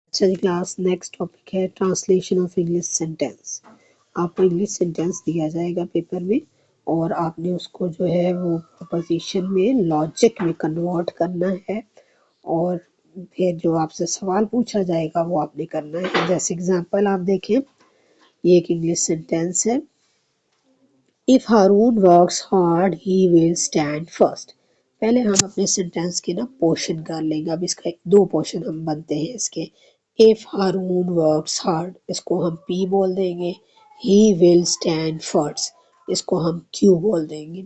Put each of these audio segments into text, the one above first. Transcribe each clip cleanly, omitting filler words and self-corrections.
अच्छा जी class, next topic है translation of English sentence. आपको इंग्लिश सेंटेंस दिया जाएगा पेपर में और आपने उसको जो है वो प्रोपोजिशन में लॉजिक में कन्वर्ट करना है और फिर जो आपसे सवाल पूछा जाएगा वो आपने करना है। जैसे एग्जांपल आप देखें, ये एक इंग्लिश सेंटेंस है। If Haroon works hard he will stand first. पहले हम अपने सेंटेंस के ना पोर्शन कर लेंगे। अब इसका दो पोर्शन हम बनते हैं इसके। इफ हारून वर्क्स हार्ड, इसको हम पी बोल देंगे। ही विल स्टैंड फर्स्ट, इसको हम क्यू बोल देंगे।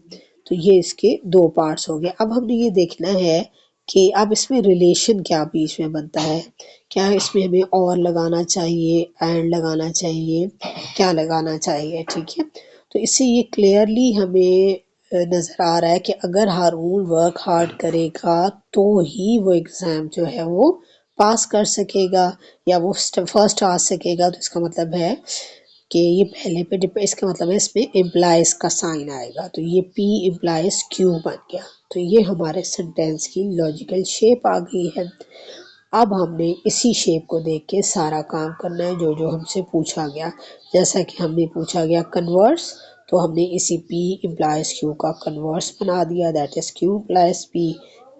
तो ये इसके दो पार्ट्स हो गए। अब हमने ये देखना है कि अब इसमें रिलेशन क्या बीच में बनता है। क्या इसमें हमें और लगाना चाहिए, एंड लगाना चाहिए, क्या लगाना चाहिए, ठीक है। तो इससे ये क्लियरली हमें नज़र आ रहा है कि अगर हारून वर्क हार्ड करेगा तो ही वो एग्ज़ाम जो है वो पास कर सकेगा या वो फर्स्ट आ सकेगा। तो इसका मतलब है कि ये पहले पे डिपेंड, इसका मतलब है इसमें इम्प्लाइज का साइन आएगा। तो ये P इम्प्लाइज Q बन गया। तो ये हमारे सेंटेंस की लॉजिकल शेप आ गई है। अब हमने इसी शेप को देख के सारा काम करना है जो जो हमसे पूछा गया। जैसा कि हमने पूछा गया कन्वर्स, तो हमने इसी P इम्प्लाइज Q का कन्वर्स बना दिया, that is Q implies P।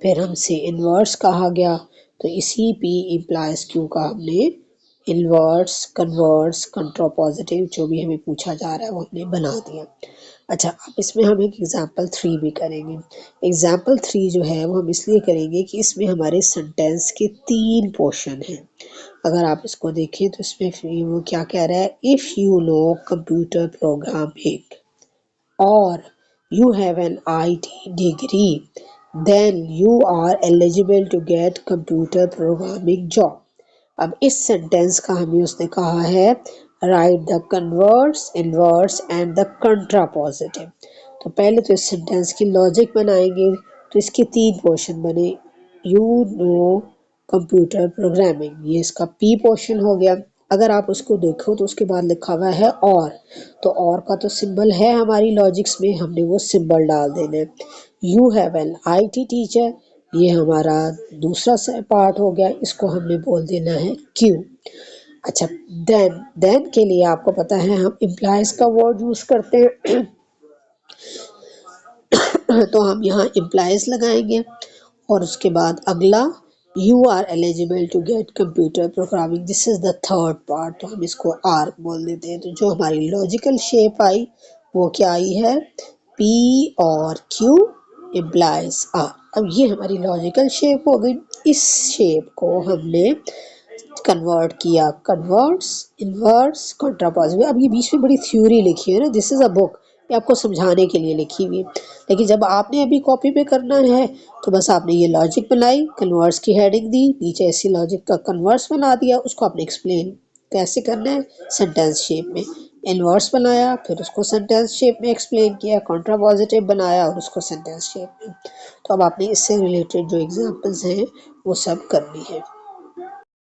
फिर हमसे इन्वर्स कहा गया, तो इसी P इम्प्लाइज Q का हमने इन्वर्स, कन्वर्स, कंट्रापॉजिटिव जो भी हमें पूछा जा रहा है वो हमने बना दिया। अच्छा, अब इसमें हम एक एग्जाम्पल 3 भी करेंगे। एग्जाम्पल 3 जो है वो हम इसलिए करेंगे कि इसमें हमारे सेंटेंस के 3 पोर्शन हैं। अगर आप इसको देखें तो इसमें वो क्या कह रहा है, if you know computer programming और you have an IT degree, then you are eligible to get computer programming job. अब इस सेंटेंस का हमें उसने कहा है write the converse, inverse and the contrapositive. तो पहले तो इस सेंटेंस की लॉजिक बनाएंगे। तो इसके 3 पोर्शन बने। यू नो कंप्यूटर प्रोग्रामिंग, ये इसका पी पोर्शन हो गया। अगर आप उसको देखो तो उसके बाद लिखा हुआ है और, तो और का तो सिंबल है हमारी लॉजिक्स में, हमने वो सिंबल डाल देना। You have an IT teacher, ये हमारा दूसरा पार्ट हो गया, इसको हमने बोल देना है क्यू। अच्छा, देन के लिए आपको पता है हम इम्प्लाइज का वर्ड यूज करते हैं तो हम यहाँ इम्प्लाइज लगाएंगे और उसके बाद अगला you are eligible to get computer programming, this is the third part, तो हम इसको आर बोल देते हैं। तो जो हमारी लॉजिकल शेप आई वो क्या आई है, P और Q इम्प्लाइज आर। अब ये हमारी लॉजिकल शेप हो गई। इस शेप को हमने कन्वर्ट किया, कन्वर्ट्स, इन्वर्स, कंट्रापॉजिटिव। अब ये बीच में बड़ी थ्योरी लिखी है ना, दिस इज अ बुक, ये आपको समझाने के लिए लिखी हुई है। लेकिन जब आपने अभी कॉपी पे करना है तो बस आपने ये लॉजिक बनाई, कन्वर्स की हेडिंग दी, नीचे ऐसी लॉजिक का कन्वर्स बना दिया, उसको आपने एक्सप्लेन कैसे करना है सेंटेंस शेप में। इन्वर्स बनाया, फिर उसको सेंटेंस शेप में एक्सप्लेन किया, कंट्रापॉजिटिव बनाया और उसको सेंटेंस शेप में। तो अब आपने इससे रिलेटेड जो एग्जांपल्स हैं वो सब करनी है।